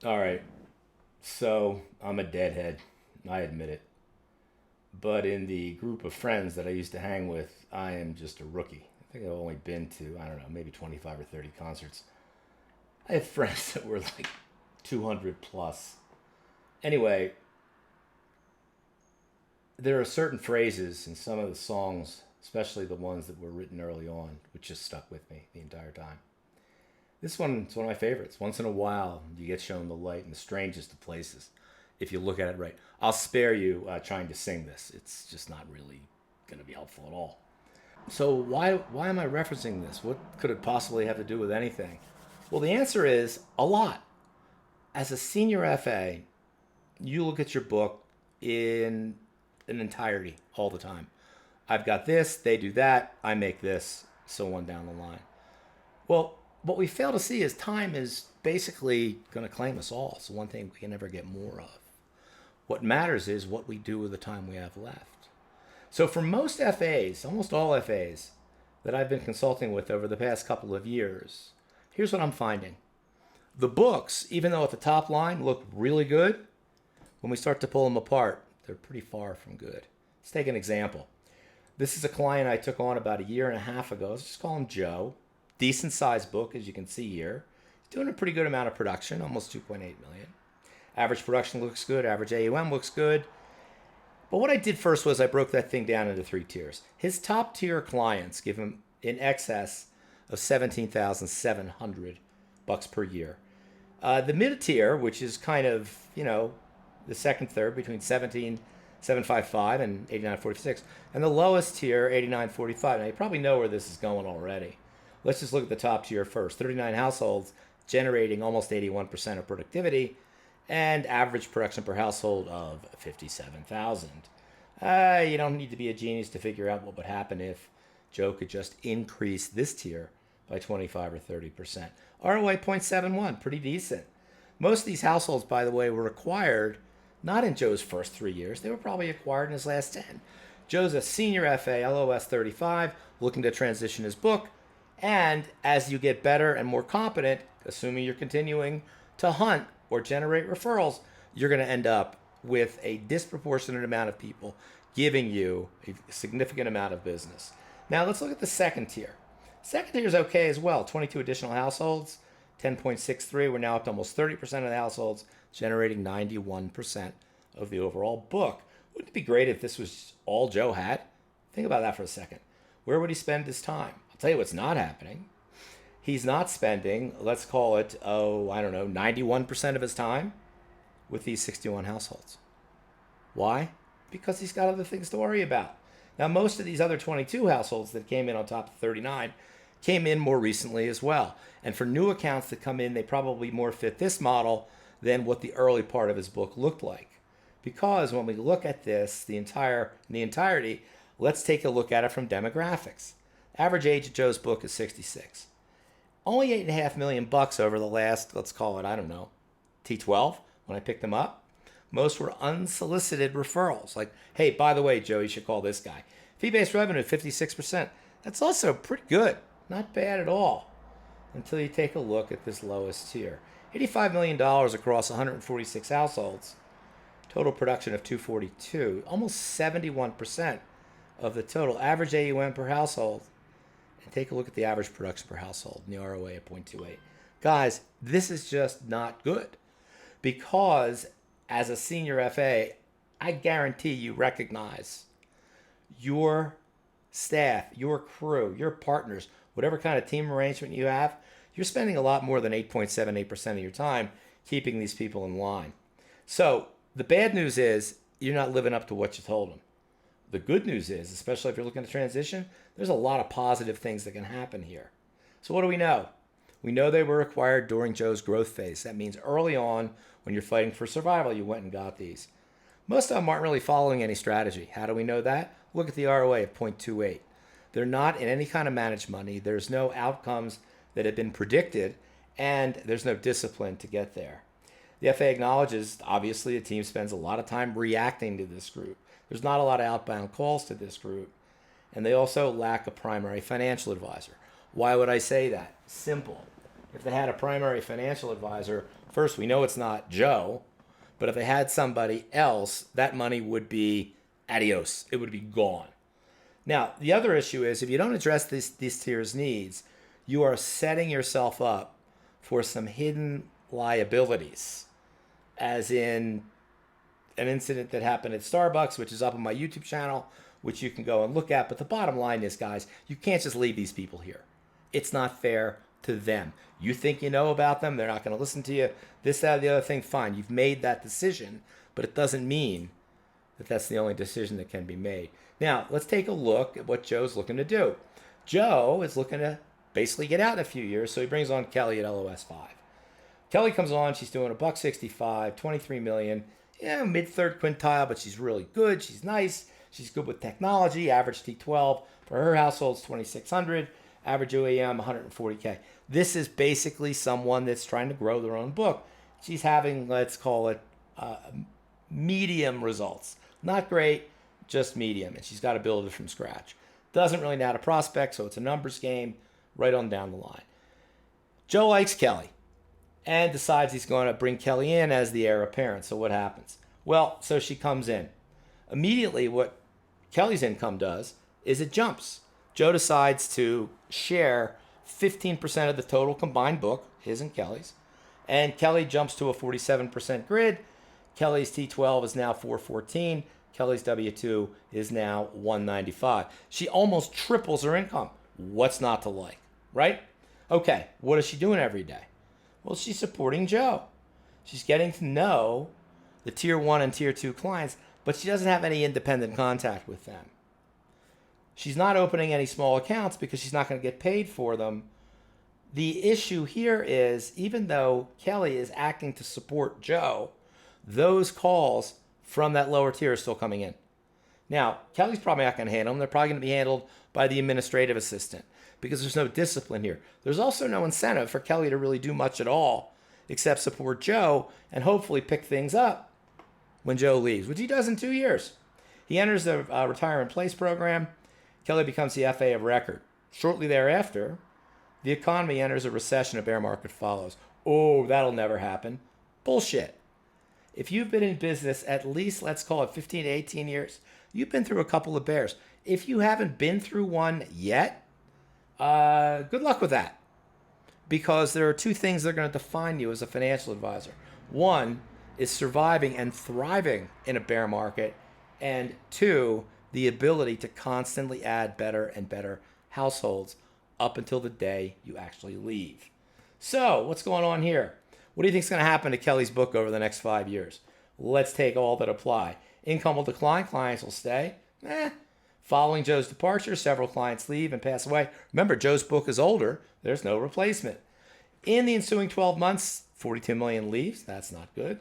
All right. So I'm a deadhead. I admit it. But in the group of friends that I used to hang with, I am just a rookie. I think I've only been to, I don't know, maybe 25 or 30 concerts. I have friends that were like 200 plus. Anyway, there are certain phrases in some of the songs, especially the ones that were written early on, which just stuck with me the entire time. This one is one of my favorites. Once in a while, you get shown the light in the strangest of places if you look at it right. I'll spare you trying to sing this. It's just not really going to be helpful at all. So why am I referencing this? What could it possibly have to do with anything? Well, the answer is a lot. As a senior FA, you look at your book in an entirety all the time. I've got this, they do that, I make this, so on down the line. Well, what we fail to see is time is basically going to claim us all. It's the one thing we can never get more of. What matters is what we do with the time we have left. So for most FAs, almost all FAs that I've been consulting with over the past couple of years, here's what I'm finding. The books, even though at the top line look really good, when we start to pull them apart, they're pretty far from good. Let's take an example. This is a client I took on about a year and a half ago. Let's just call him Joe. Decent sized book, as you can see here. He's doing a pretty good amount of production, almost 2.8 million. Average production looks good. Average AUM looks good. But what I did first was I broke that thing down into three tiers. His top tier clients give him in excess of 17,700 bucks per year. The mid tier, which is kind of, the second third between 17,755 and 89.46, and the lowest tier 89.45. Now you probably know where this is going already. Let's just look at the top tier first. 39 households generating almost 81% of productivity and average production per household of 57,000. You don't need to be a genius to figure out what would happen if Joe could just increase this tier by 25 or 30%. ROA 0.71, pretty decent. Most of these households, by the way, were acquired not in Joe's first 3 years. They were probably acquired in his last 10. Joe's a senior FA, LOS 35, looking to transition his book. And as you get better and more competent, assuming you're continuing to hunt or generate referrals, you're going to end up with a disproportionate amount of people giving you a significant amount of business. Now let's look at the second tier. Second tier is okay as well. 22 additional households, 10.63. We're now up to almost 30% of the households, generating 91% of the overall book. Wouldn't it be great if this was all Joe had? Think about that for a second. Where would he spend his time? I'll tell you what's not happening. He's not spending, let's call it, 91% of his time with these 61 households. Why? Because he's got other things to worry about. Now, most of these other 22 households that came in on top of 39 came in more recently as well. And for new accounts that come in, they probably more fit this model than what the early part of his book looked like. Because when we look at this, in the entirety, let's take a look at it from demographics. Average age of Joe's book is 66. Only 8.5 million bucks over the last, let's call it, T12 when I picked them up. Most were unsolicited referrals. Like, hey, by the way, Joe, you should call this guy. Fee-based revenue, 56%. That's also pretty good. Not bad at all. Until you take a look at this lowest tier. $85 million across 146 households. Total production of 242. Almost 71% of the total average AUM per household. And take a look at the average production per household and the ROA at 0.28. Guys, this is just not good. Because as a senior FA, I guarantee you recognize your staff, your crew, your partners, whatever kind of team arrangement you have, you're spending a lot more than 8.78% of your time keeping these people in line. So the bad news is you're not living up to what you told them. The good news is, especially if you're looking to transition, there's a lot of positive things that can happen here. So what do we know? We know they were acquired during Joe's growth phase. That means early on, when you're fighting for survival, you went and got these. Most of them aren't really following any strategy. How do we know that? Look at the ROA of 0.28. They're not in any kind of managed money. There's no outcomes that have been predicted, and there's no discipline to get there. The FA acknowledges, obviously, a team spends a lot of time reacting to this group. There's not a lot of outbound calls to this group, and they also lack a primary financial advisor. Why would I say that? Simple. if they had a primary financial advisor, first, we know it's not Joe, but if they had somebody else, that money would be adios. It would be gone. Now, the other issue is if you don't address these tiers' needs, you are setting yourself up for some hidden liabilities, as in an incident that happened at Starbucks, which is up on my YouTube channel, which you can go and look at. But the bottom line is, guys, you can't just leave these people here. It's not fair to them. You think you know about them, they're not going to listen to you, this, that, the other thing, fine. You've made that decision, but it doesn't mean that that's the only decision that can be made. Now, let's take a look at what Joe's looking to do. Joe is looking to basically get out in a few years, so he brings on Kelly at LOS 5. Kelly comes on, she's doing $165, $23 million, mid-third quintile, but she's really good, she's nice, she's good with technology, average T12 for her household's 2,600, average OEM 140K. This is basically someone that's trying to grow their own book. She's having, let's call it, medium results. Not great, just medium, and she's got to build it from scratch. Doesn't really know how to prospect, so it's a numbers game right on down the line. Joe likes Kelly and decides he's going to bring Kelly in as the heir apparent. So what happens? Well, so she comes in. Immediately, what Kelly's income does is it jumps. Joe decides to share 15% of the total combined book, his and Kelly's, and Kelly jumps to a 47% grid. Kelly's T12 is now 414. Kelly's W2 is now 195. She almost triples her income. What's not to like, right? Okay, what is she doing every day? Well, she's supporting Joe. She's getting to know the tier 1 and tier 2 clients, but she doesn't have any independent contact with them. She's not opening any small accounts because she's not going to get paid for them. The issue here is, even though Kelly is acting to support Joe, those calls from that lower tier are still coming in. Now, Kelly's probably not going to handle them. They're probably going to be handled by the administrative assistant because there's no discipline here. There's also no incentive for Kelly to really do much at all except support Joe and hopefully pick things up when Joe leaves, which he does in 2 years. He enters the Retire in Place program. Kelly becomes the FA of record. Shortly thereafter, the economy enters a recession, a bear market follows. Oh, that'll never happen. Bullshit. If you've been in business at least, let's call it 15 to 18 years, you've been through a couple of bears. If you haven't been through one yet, good luck with that. Because there are two things that are going to define you as a financial advisor. One is surviving and thriving in a bear market. And two, the ability to constantly add better and better households up until the day you actually leave. So, what's going on here? What do you think is going to happen to Kelly's book over the next 5 years? Let's take all that apply. Income will decline, clients will stay. Following Joe's departure, several clients leave and pass away. Remember, Joe's book is older. There's no replacement. In the ensuing 12 months, 42 million leaves. That's not good.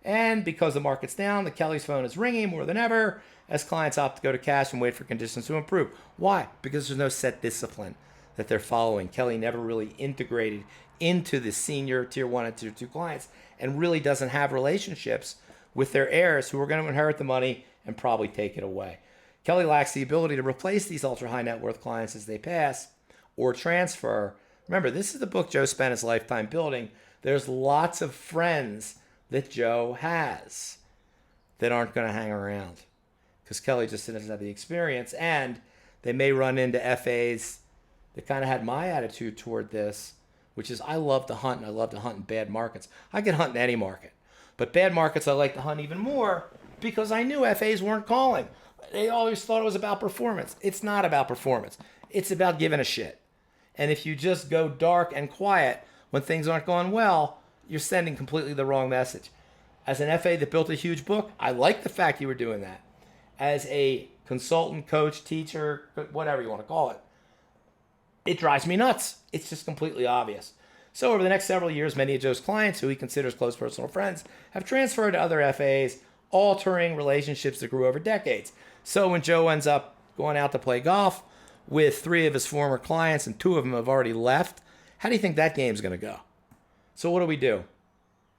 And because the market's down, the Kelly's phone is ringing more than ever as clients opt to go to cash and wait for conditions to improve. Why? Because there's no set discipline that they're following. Kelly never really integrated into the senior tier 1 and tier 2 clients and really doesn't have relationships with their heirs who are going to inherit the money and probably take it away. Kelly lacks the ability to replace these ultra high net worth clients as they pass or transfer. Remember, this is the book Joe spent his lifetime building. There's lots of friends that Joe has that aren't going to hang around because Kelly just doesn't have the experience, and they may run into FAs that kind of had my attitude toward this, which is I love to hunt, and I love to hunt in bad markets. I can hunt in any market, but bad markets I like to hunt even more because I knew FAs weren't calling. They always thought it was about performance. It's not about performance. It's about giving a shit. And if you just go dark and quiet when things aren't going well, you're sending completely the wrong message. As an FA that built a huge book, I like the fact you were doing that. As a consultant, coach, teacher, whatever you want to call it, it drives me nuts. It's just completely obvious. So over the next several years, many of Joe's clients, who he considers close personal friends, have transferred to other FAs, altering relationships that grew over decades. So when Joe ends up going out to play golf with 3 of his former clients and 2 of them have already left, how do you think that game's going to go? So what do?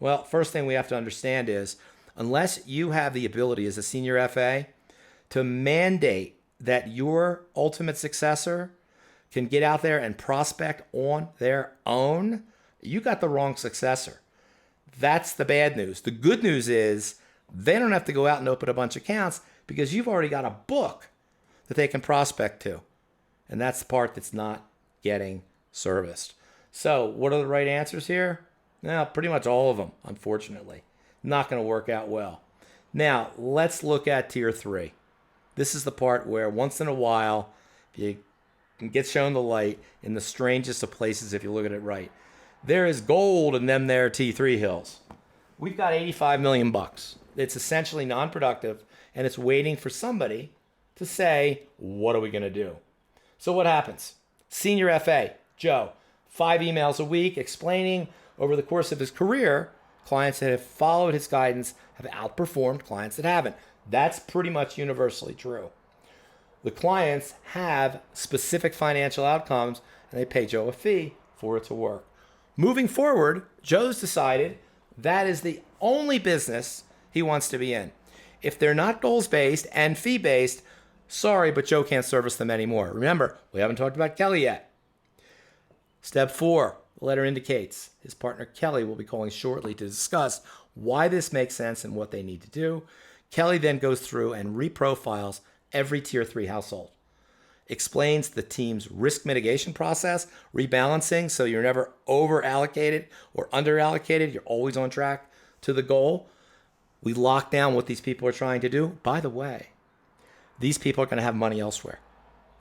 Well, first thing we have to understand is, unless you have the ability as a senior FA to mandate that your ultimate successor can get out there and prospect on their own, you got the wrong successor. That's the bad news. The good news is they don't have to go out and open a bunch of accounts because you've already got a book that they can prospect to. And that's the part that's not getting serviced. So what are the right answers here? Now, pretty much all of them, unfortunately. Not going to work out well. Now, let's look at tier 3. This is the part where once in a while, you can get shown the light in the strangest of places if you look at it right. There is gold in them there T3 hills. We've got 85 million bucks. It's essentially non-productive, and it's waiting for somebody to say, what are we going to do? So what happens? Senior FA, Joe, 5 emails a week explaining over the course of his career, clients that have followed his guidance have outperformed clients that haven't. That's pretty much universally true. The clients have specific financial outcomes, and they pay Joe a fee for it to work. Moving forward, Joe's decided that is the only business he wants to be in. If they're not goals-based and fee-based, sorry, but Joe can't service them anymore. Remember, we haven't talked about Kelly yet. Step 4, the letter indicates. His partner Kelly will be calling shortly to discuss why this makes sense and what they need to do. Kelly then goes through and reprofiles every tier 3 household. Explains the team's risk mitigation process, rebalancing so you're never over allocated or under allocated. You're always on track to the goal. We lock down what these people are trying to do. By the way, these people are going to have money elsewhere.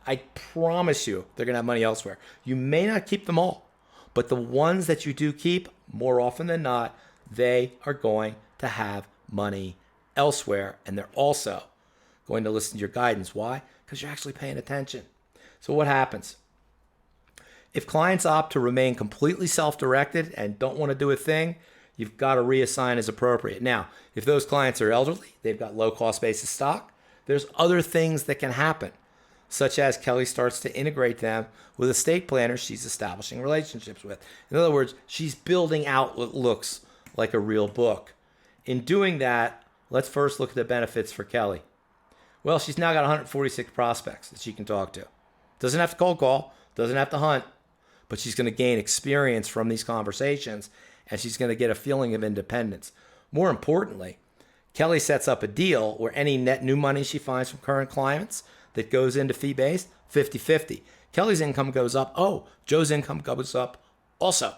I promise you they're going to have money elsewhere. You may not keep them all, but the ones that you do keep, more often than not, they are going to have money elsewhere, and they're also going to listen to your guidance. Why? Because you're actually paying attention. So what happens? If clients opt to remain completely self-directed and don't want to do a thing, you've got to reassign as appropriate. Now, if those clients are elderly, they've got low cost basis stock, there's other things that can happen, such as Kelly starts to integrate them with estate planners she's establishing relationships with. In other words, she's building out what looks like a real book. In doing that, let's first look at the benefits for Kelly. Well, she's now got 146 prospects that she can talk to. Doesn't have to cold call, doesn't have to hunt, but she's going to gain experience from these conversations, and she's going to get a feeling of independence. More importantly, Kelly sets up a deal where any net new money she finds from current clients that goes into fee-based, 50-50. Kelly's income goes up. Oh, Joe's income goes up also.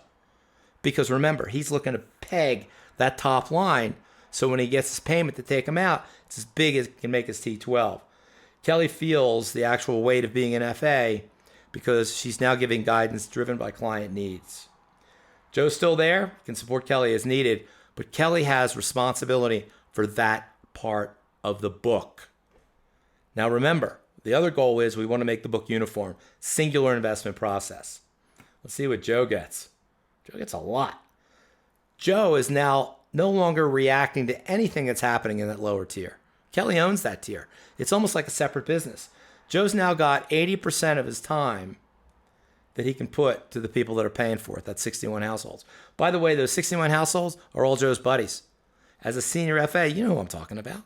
Because remember, he's looking to peg that top line so when he gets his payment to take him out, it's as big as it can make his T12. Kelly feels the actual weight of being an FA because she's now giving guidance driven by client needs. Joe's still there, can support Kelly as needed, but Kelly has responsibility for that part of the book. Now remember, the other goal is we want to make the book uniform, singular investment process. Let's see what Joe gets. Joe gets a lot. Joe is now no longer reacting to anything that's happening in that lower tier. Kelly owns that tier. It's almost like a separate business. Joe's now got 80% of his time that he can put to the people that are paying for it. That's 61 households. By the way, those 61 households are all Joe's buddies. As a senior FA, you know who I'm talking about.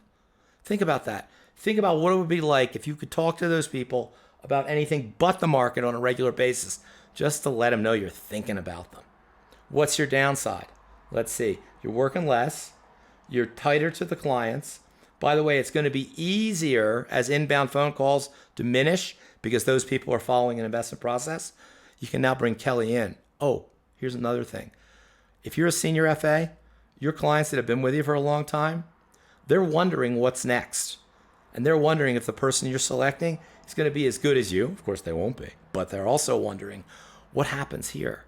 Think about that. Think about what it would be like if you could talk to those people about anything but the market on a regular basis, just to let them know you're thinking about them. What's your downside? Let's see. You're working less. You're tighter to the clients. By the way, it's going to be easier as inbound phone calls diminish because those people are following an investment process. You can now bring Kelly in. Oh, here's another thing. If you're a senior FA, your clients that have been with you for a long time, they're wondering what's next. And they're wondering if the person you're selecting is going to be as good as you. Of course, they won't be. But they're also wondering what happens here.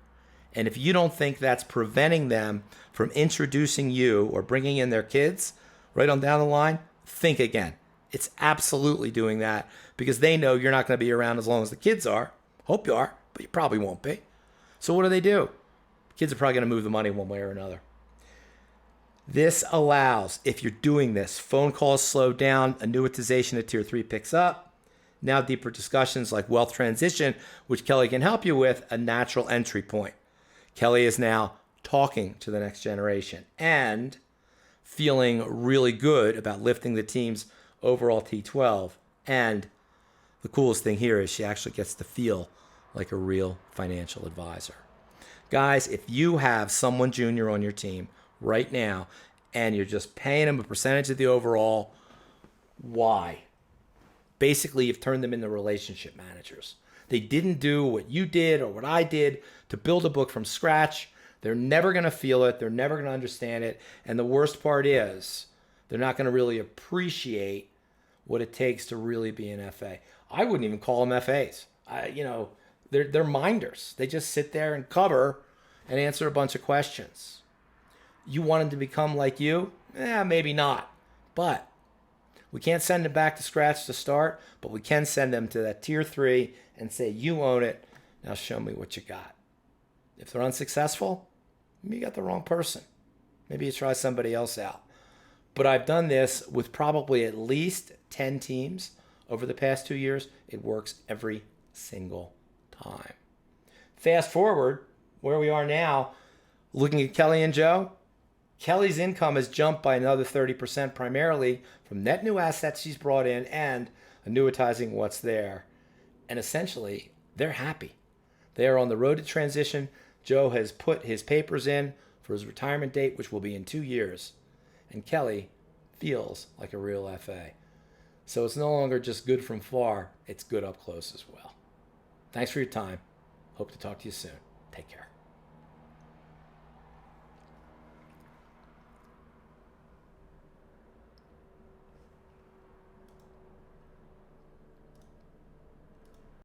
And if you don't think that's preventing them from introducing you or bringing in their kids right on down the line, think again. It's absolutely doing that because they know you're not going to be around as long as the kids are. Hope you are, but you probably won't be. So what do? Kids are probably going to move the money one way or another. This allows, if you're doing this, phone calls slow down, annuitization at tier 3 picks up. Now deeper discussions like wealth transition, which Kelly can help you with, a natural entry point. Kelly is now talking to the next generation and feeling really good about lifting the team's overall T12. And the coolest thing here is she actually gets to feel like a real financial advisor. Guys, if you have someone junior on your team right now and you're just paying them a percentage of the overall, why? Basically, you've turned them into relationship managers. They didn't do what you did or what I did to build a book from scratch. They're never going to feel it. They're never going to understand it. And the worst part is they're not going to really appreciate what it takes to really be an FA. I wouldn't even call them FAs. They're minders. They just sit there and cover and answer a bunch of questions. You want them to become like you? Maybe not. But we can't send them back to scratch to start, but we can send them to that tier 3 and say, you own it. Now show me what you got. If they're unsuccessful, maybe you got the wrong person. Maybe you try somebody else out. But I've done this with probably at least 10 teams over the past 2 years. It works every single time. Fast forward where we are now, looking at Kelly and Joe. Kelly's income has jumped by another 30%, primarily from net new assets she's brought in and annuitizing what's there. And essentially, they're happy. They are on the road to transition. Joe has put his papers in for his retirement date, which will be in 2 years. And Kelly feels like a real FA. So it's no longer just good from far, it's good up close as well. Thanks for your time. Hope to talk to you soon. Take care.